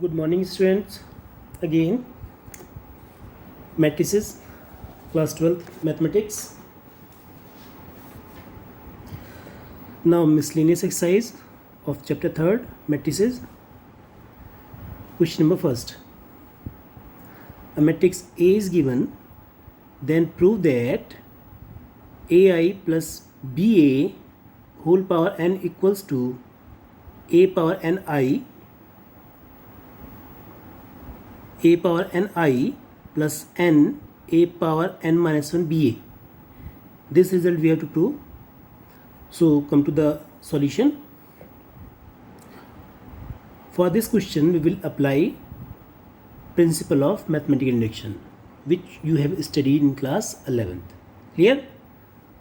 Good morning, students. Again, matrices, class 12th mathematics. Now, miscellaneous exercise of chapter 3rd, matrices. Question number first. A matrix A is given, then prove that AI plus BA whole power n equals to A power ni plus n a power n minus 1 ba. This result we have to prove. So come to the solution. For this question we will apply principle of mathematical induction, which you have studied in class 11th. Clear?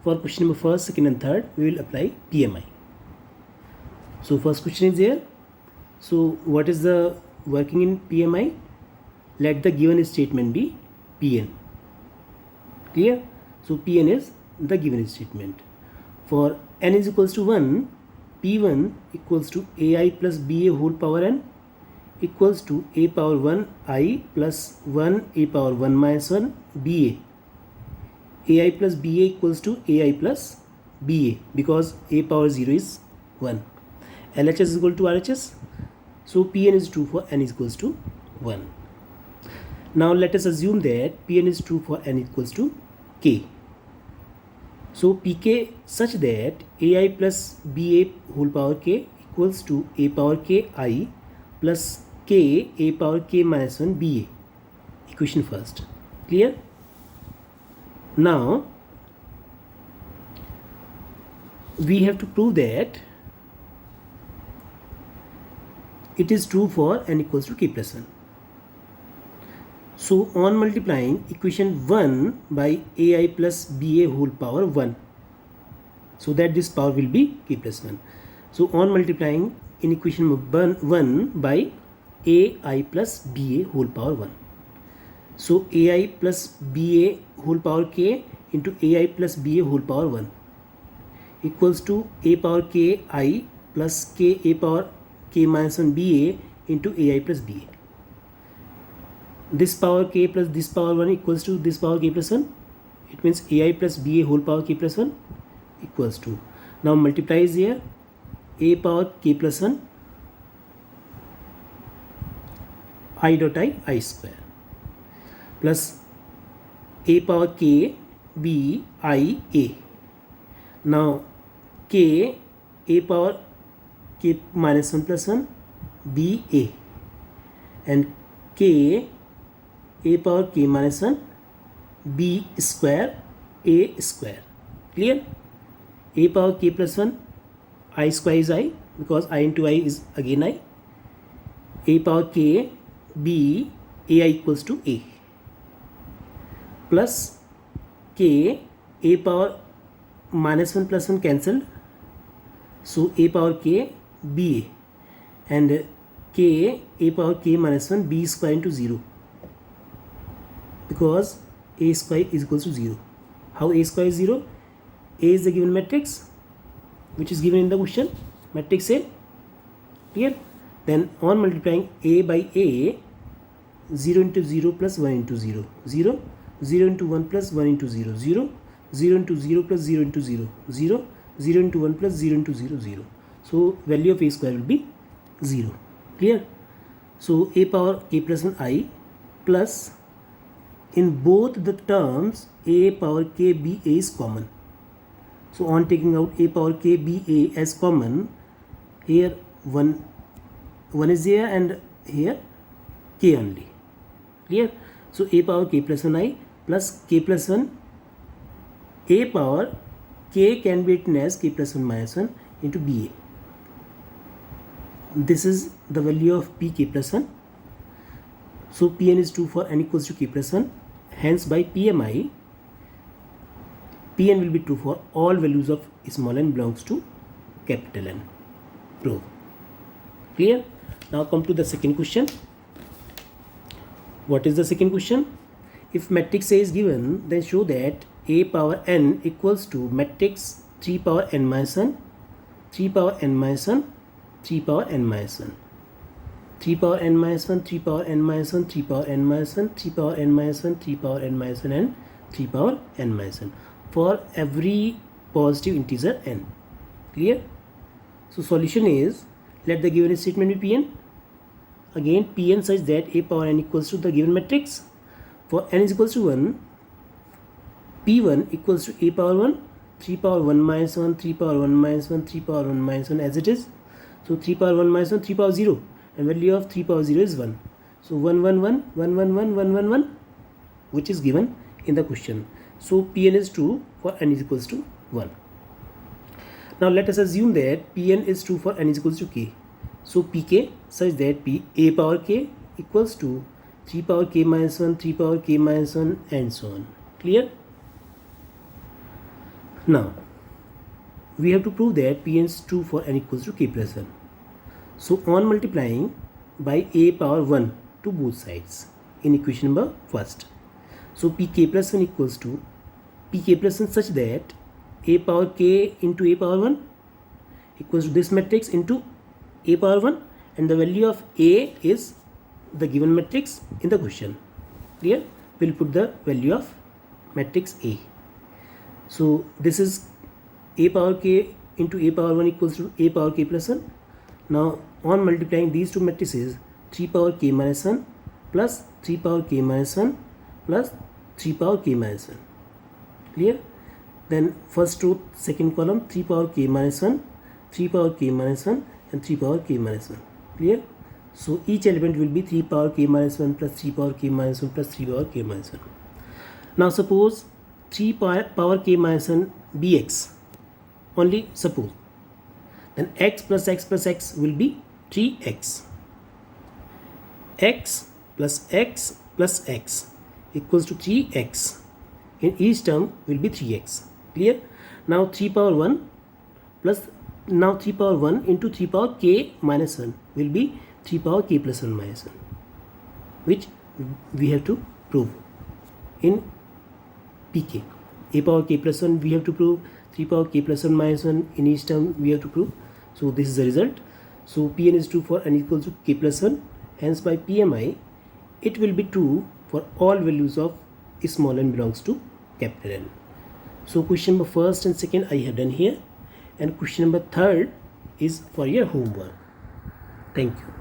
For question number first, second and third we will apply PMI. So first question is here. So what is the working in PMI? Let the given statement be Pn. Clear? So Pn is the given statement. For n is equals to 1, P1 equals to ai plus ba whole power n equals to a power 1 I plus 1 a power 1 minus 1 ba. Ai plus ba equals to ai plus ba because a power 0 is 1. LHS is equal to RHS. So Pn is true for n is equals to 1. Now let us assume that Pn is true for n equals to k. So Pk such that ai plus ba whole power k equals to a power k I plus k a power k minus 1 ba. Equation first. Clear? Now we have to prove that it is true for n equals to k plus 1. So on multiplying equation 1 by ai plus ba whole power 1, so that this power will be k plus 1. So on multiplying in equation 1 by ai plus ba whole power 1. So ai plus ba whole power k into ai plus ba whole power 1 equals to a power k I plus k a power k minus 1 ba into ai plus ba. This power k plus this power 1 equals to this power k plus 1. It means ai plus ba whole power k plus 1 equals to. Now multiplies here a power k plus 1 I dot I square plus a power k b I a. Now k a power k minus 1 plus 1 b a and k a power k minus 1 b square a square. Clear? A power k plus 1 I square is I because I into I is again I. A power k b ai equals to a plus k a power minus 1 plus 1 cancelled. So a power k b a and k a power k minus 1 b square into 0. Because a square is equals to 0. How a square is 0? A is the given matrix which is given in the question, matrix A. Clear? Then on multiplying a by a, 0 into 0 plus 1 into 0, 0, 0 into 1 plus 1 into 0, 0, 0 into 0 plus 0 into 0, 0, 0 into 1 plus 0 into 0, 0. So value of a square will be 0. Clear? So a power k plus 1 I plus in both the terms a power k b a is common. So on taking out a power k b a as common, here 1 is there and here k only. Clear? So a power k plus 1 I plus k plus 1 a power k can be written as k plus 1 minus 1 into ba. This is the value of p k plus 1. So Pn is true for n equals to k plus 1. Hence by PMI, Pn will be true for all values of small n belongs to capital N. Prove. Clear? Now come to the second question. What is the second question? If matrix A is given, then show that a power n equals to matrix 3 power n minus 1, 3 power n minus 1, 3 power n minus 1. 3 power n minus 1, 3 power n minus 1, 3 power n minus 1, 3 power n minus 1, 3 power n minus 1 and 3 power n minus 1 for every positive integer n. Clear? So solution is, let the given statement be Pn. Again Pn such that a power n equals to the given matrix. For n is equals to 1, P1 equals to a power 1, 3 power 1 minus 1, 3 power 1 minus 1, 3 power 1 minus 1 as it is. So 3 power 1 minus 1, 3 power 0, and value of 3 power 0 is 1. So 1 1 1 1 1 1 1 1 1, which is given in the question. So Pn is true for n is equals to 1. Now let us assume that Pn is true for n is equals to k. So Pk such that a power k equals to 3 power k minus 1, 3 power k minus 1 and so on. Clear? Now we have to prove that Pn is true for n equals to k plus 1. So on multiplying by a power 1 to both sides in equation number first. So Pk plus 1 equals to Pk plus 1 such that a power k into a power 1 equals to this matrix into a power 1, and the value of a is the given matrix in the question. Clear? We'll put the value of matrix A. So this is a power k into a power 1 equals to a power k plus 1. Now on multiplying these two matrices, 3 power k minus 1 plus 3 power k minus 1 plus 3 power k minus 1. Clear? Then first row, second column, 3 power k minus 1, 3 power k minus 1 and 3 power k minus 1. Clear? So each element will be 3 power k minus 1 plus 3 power k minus 1 plus 3 power k minus 1. Now suppose 3 power k minus 1 bx, only suppose, then x plus x plus x will be 3x. X plus x plus x equals to 3x. In each term will be 3x. Clear? Now 3 power 1 plus, now 3 power 1 into 3 power k minus 1 will be 3 power k plus 1 minus 1, which we have to prove in Pk. A power k plus 1 we have to prove, 3 power k plus 1 minus 1 in each term we have to prove. So this is the result. So Pn is true for n equals to k plus 1. Hence by PMI it will be true for all values of small n belongs to capital N. So question number first and second I have done here, and question number third is for your homework. Thank you.